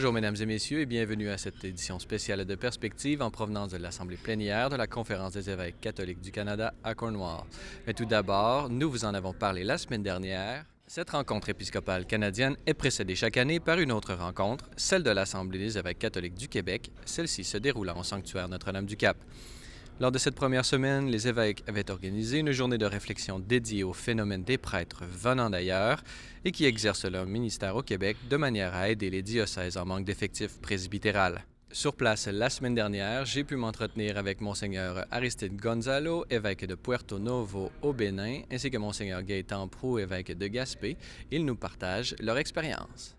Bonjour mesdames et messieurs et bienvenue à cette édition spéciale de Perspective en provenance de l'Assemblée plénière de la Conférence des évêques catholiques du Canada à Cornwall. Mais tout d'abord, nous vous en avons parlé la semaine dernière. Cette rencontre épiscopale canadienne est précédée chaque année par une autre rencontre, celle de l'Assemblée des évêques catholiques du Québec, celle-ci se déroulant au sanctuaire Notre-Dame-du-Cap. Lors de cette première semaine, les évêques avaient organisé une journée de réflexion dédiée au phénomène des prêtres venant d'ailleurs et qui exercent leur ministère au Québec de manière à aider les diocèses en manque d'effectifs presbytéral. Sur place la semaine dernière, j'ai pu m'entretenir avec Monseigneur Aristide Gonzalo, évêque de Puerto Novo au Bénin, ainsi que Monseigneur Gaétan Proulx, évêque de Gaspé. Ils nous partagent leur expérience.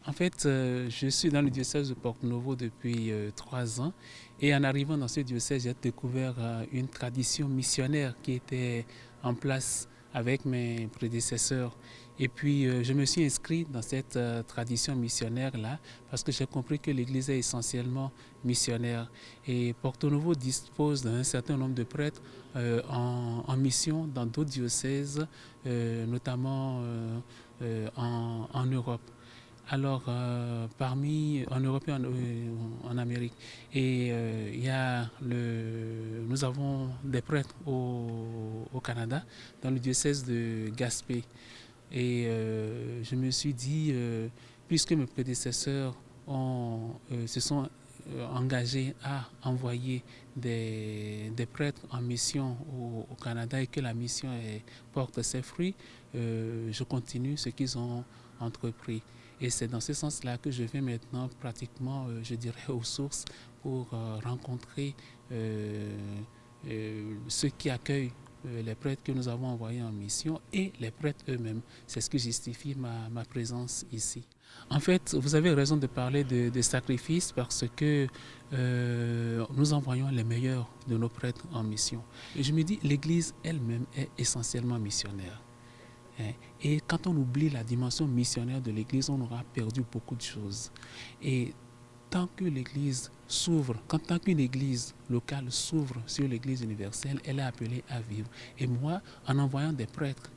En fait, je suis dans le diocèse de Porto Novo depuis 3 ans et en arrivant dans ce diocèse, j'ai découvert une tradition missionnaire qui était en place avec mes prédécesseurs. Et puis, je me suis inscrit dans cette tradition missionnaire-là parce que j'ai compris que l'Église est essentiellement missionnaire. Et Porto Novo dispose d'un certain nombre de prêtres en mission dans d'autres diocèses, notamment en Europe. Alors, en Europe et en Amérique. Et nous avons des prêtres au Canada, dans le diocèse de Gaspé. Et je me suis dit, puisque mes prédécesseurs se sont engagés à envoyer des prêtres en mission au Canada et que la mission porte ses fruits, je continue ce qu'ils ont entrepris. Et c'est dans ce sens-là que je vais maintenant pratiquement, je dirais, aux sources pour rencontrer ceux qui accueillent les prêtres que nous avons envoyés en mission et les prêtres eux-mêmes. C'est ce qui justifie ma présence ici. En fait, vous avez raison de parler de sacrifice parce que nous envoyons les meilleurs de nos prêtres en mission. Et je me dis, l'Église elle-même est essentiellement missionnaire. Et quand on oublie la dimension missionnaire de l'Église, on aura perdu beaucoup de choses. Et tant que l'Église s'ouvre, tant qu'une Église locale s'ouvre sur l'Église universelle, elle est appelée à vivre. Et moi, en envoyant des prêtres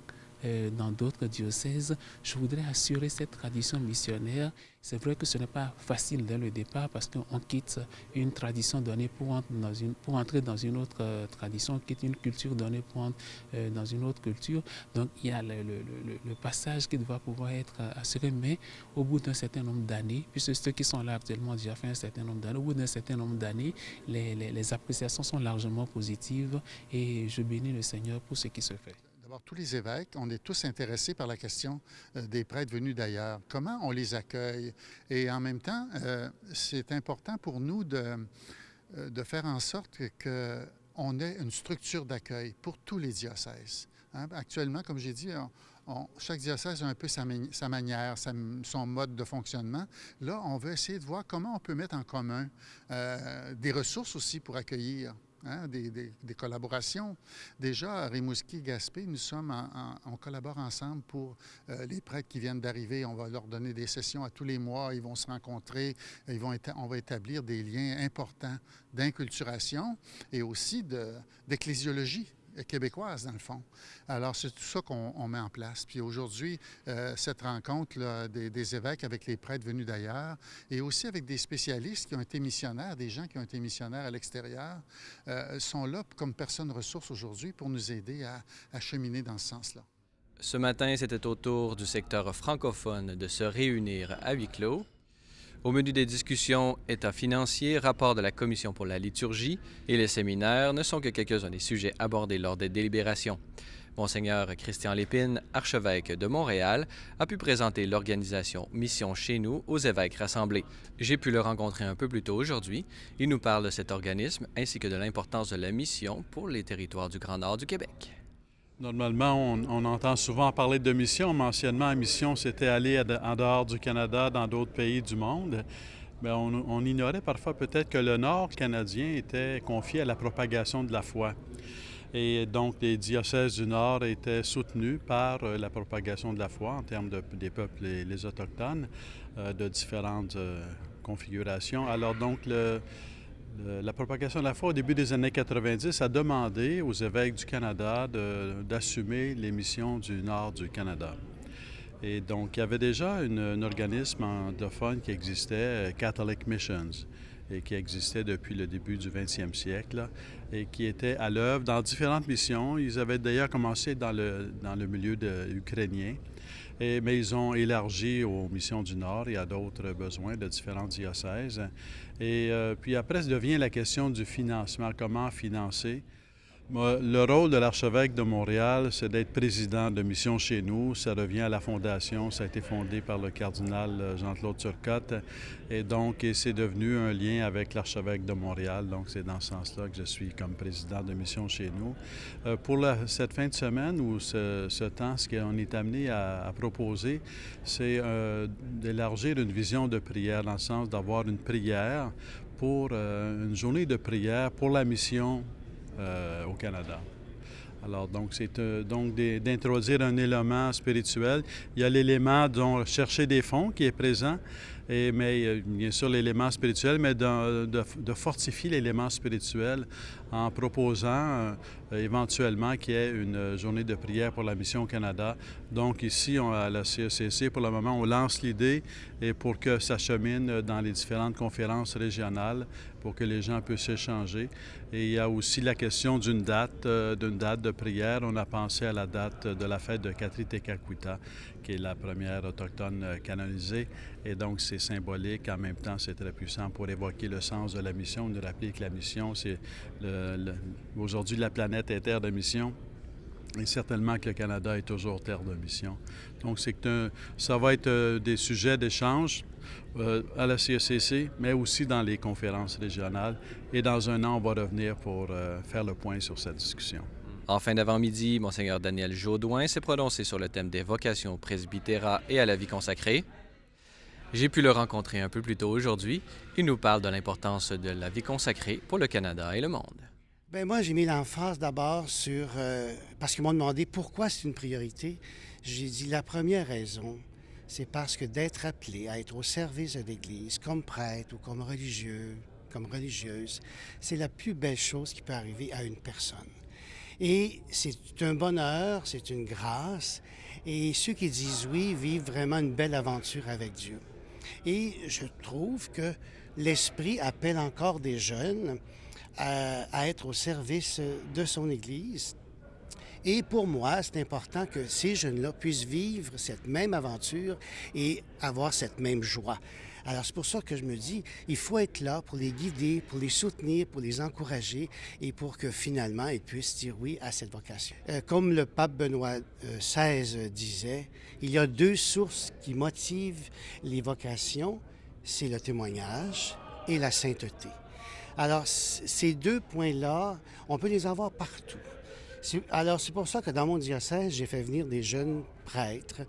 dans d'autres diocèses, je voudrais assurer cette tradition missionnaire. C'est vrai que ce n'est pas facile dès le départ parce qu'on quitte une tradition donnée pour entrer dans une autre tradition, on quitte une culture donnée pour entrer dans une autre culture. Donc il y a le passage qui doit pouvoir être assuré, mais au bout d'un certain nombre d'années, puisque ceux qui sont là actuellement ont déjà fait un certain nombre d'années, au bout d'un certain nombre d'années, les appréciations sont largement positives et je bénis le Seigneur pour ce qui se fait. D'abord, tous les évêques, on est tous intéressés par la question des prêtres venus d'ailleurs. Comment on les accueille? Et en même temps, c'est important pour nous de faire en sorte qu'on ait une structure d'accueil pour tous les diocèses. Actuellement, comme j'ai dit, chaque diocèse a un peu sa manière, son mode de fonctionnement. Là, on veut essayer de voir comment on peut mettre en commun des ressources aussi pour accueillir. Des collaborations. Déjà, à Rimouski, Gaspé, on collabore ensemble pour les prêtres qui viennent d'arriver. On va leur donner des sessions à tous les mois. Ils vont se rencontrer. On va établir des liens importants d'inculturation et aussi d'ecclésiologie québécoise, dans le fond. Alors, c'est tout ça qu'on met en place. Puis aujourd'hui, cette rencontre là, des évêques avec les prêtres venus d'ailleurs et aussi avec des spécialistes qui ont été missionnaires, des gens qui ont été missionnaires à l'extérieur, sont là comme personnes ressources aujourd'hui pour nous aider à cheminer dans ce sens-là. Ce matin, c'était au tour du secteur francophone de se réunir à huis clos. Au menu des discussions, état financier, rapport de la Commission pour la liturgie et les séminaires ne sont que quelques-uns des sujets abordés lors des délibérations. Monseigneur Christian Lépine, archevêque de Montréal, a pu présenter l'organisation Mission chez nous aux évêques rassemblés. J'ai pu le rencontrer un peu plus tôt aujourd'hui. Il nous parle de cet organisme ainsi que de l'importance de la mission pour les territoires du Grand Nord du Québec. Normalement, on entend souvent parler de mission, mais anciennement, la mission, c'était aller en dehors du Canada, dans d'autres pays du monde. Bien, on ignorait parfois peut-être que le Nord canadien était confié à la propagation de la foi. Et donc, les diocèses du Nord étaient soutenus par la propagation de la foi en termes des peuples, les Autochtones, de différentes configurations. Alors donc, la propagation de la foi au début des années 90 a demandé aux évêques du Canada d'assumer les missions du nord du Canada. Et donc, il y avait déjà un organisme anglophone qui existait, Catholic Missions, et qui existait depuis le début du 20e siècle, là, et qui était à l'œuvre dans différentes missions. Ils avaient d'ailleurs commencé dans le milieu ukrainien, mais ils ont élargi aux missions du Nord et à d'autres besoins de différents diocèses. Et puis après, devient la question du financement, comment financer. Le rôle de l'archevêque de Montréal, c'est d'être président de Mission chez nous. Ça revient à la fondation. Ça a été fondé par le cardinal Jean-Claude Turcotte. Et donc, c'est devenu un lien avec l'archevêque de Montréal. Donc, c'est dans ce sens-là que je suis comme président de Mission chez nous. Pour cette fin de semaine ou ce temps, ce qu'on est amené à proposer, c'est d'élargir une vision de prière, dans le sens d'avoir une prière pour une journée de prière pour la mission au Canada. Alors, donc, c'est d'introduire un élément spirituel. Il y a l'élément dont chercher des fonds qui est présent, mais bien sûr l'élément spirituel, mais de fortifier l'élément spirituel en proposant éventuellement qu'il y ait une journée de prière pour la mission au Canada. Donc ici, à la CECC, pour le moment, on lance l'idée et pour que ça chemine dans les différentes conférences régionales pour que les gens puissent échanger. Et il y a aussi la question d'une date de prière. On a pensé à la date de la fête de Katri Tekakwitha, qui est la première autochtone canonisée. Et donc, c'est symbolique. En même temps, c'est très puissant pour évoquer le sens de la mission, nous rappeler que la mission, c'est aujourd'hui, la planète est terre de mission. Et certainement que le Canada est toujours terre de mission. Donc, ça va être des sujets d'échange à la CECC, mais aussi dans les conférences régionales. Et dans un an, on va revenir pour faire le point sur cette discussion. En fin d'avant-midi, Monseigneur Daniel Jaudoin s'est prononcé sur le thème des vocations au presbytérat et à la vie consacrée. J'ai pu le rencontrer un peu plus tôt aujourd'hui. Il nous parle de l'importance de la vie consacrée pour le Canada et le monde. Bien, moi, j'ai mis l'emphase d'abord sur... parce qu'ils m'ont demandé pourquoi c'est une priorité. J'ai dit la première raison, c'est parce que d'être appelé à être au service de l'Église comme prêtre ou comme religieux, comme religieuse, c'est la plus belle chose qui peut arriver à une personne. Et c'est un bonheur, c'est une grâce. Et ceux qui disent oui vivent vraiment une belle aventure avec Dieu. Et je trouve que l'Esprit appelle encore des jeunes à être au service de son Église. Et pour moi, c'est important que ces jeunes-là puissent vivre cette même aventure et avoir cette même joie. Alors, c'est pour ça que je me dis, il faut être là pour les guider, pour les soutenir, pour les encourager et pour que finalement, ils puissent dire oui à cette vocation. Comme le pape Benoît XVI disait, il y a deux sources qui motivent les vocations, c'est le témoignage et la sainteté. Alors, ces deux points-là, on peut les avoir partout. Alors, c'est pour ça que dans mon diocèse, j'ai fait venir des jeunes prêtres,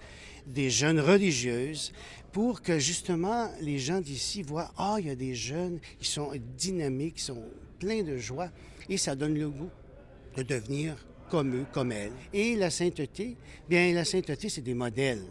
des jeunes religieuses, pour que justement les gens d'ici voient, il y a des jeunes qui sont dynamiques, qui sont pleins de joie, et ça donne le goût de devenir comme eux, comme elles. Et la sainteté, bien, la sainteté, c'est des modèles.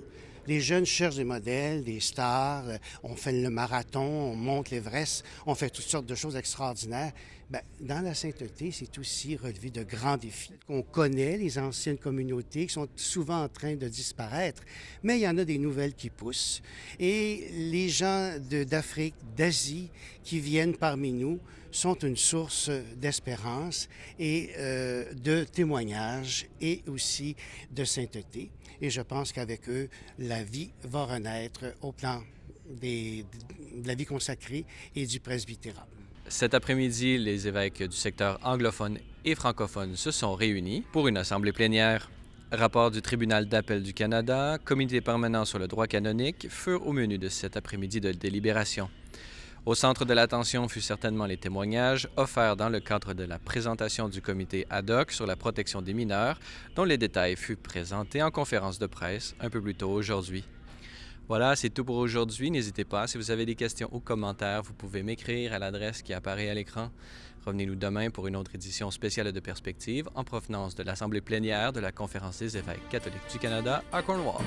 Les jeunes cherchent des modèles, des stars, on fait le marathon, on monte l'Everest, on fait toutes sortes de choses extraordinaires. Bien, dans la sainteté, c'est aussi relevé de grands défis. On connaît les anciennes communautés qui sont souvent en train de disparaître, mais il y en a des nouvelles qui poussent. Et les gens d'Afrique, d'Asie qui viennent parmi nous sont une source d'espérance et de témoignage et aussi de sainteté. Et je pense qu'avec eux, la vie va renaître au plan de la vie consacrée et du presbytérat. Cet après-midi, les évêques du secteur anglophone et francophone se sont réunis pour une assemblée plénière. Rapport du Tribunal d'appel du Canada, comité permanent sur le droit canonique furent au menu de cet après-midi de délibération. Au centre de l'attention fut certainement les témoignages offerts dans le cadre de la présentation du comité ad hoc sur la protection des mineurs, dont les détails furent présentés en conférence de presse un peu plus tôt aujourd'hui. Voilà, c'est tout pour aujourd'hui. N'hésitez pas, si vous avez des questions ou commentaires, vous pouvez m'écrire à l'adresse qui apparaît à l'écran. Revenez-nous demain pour une autre édition spéciale de Perspective en provenance de l'Assemblée plénière de la Conférence des évêques catholiques du Canada à Cornwall.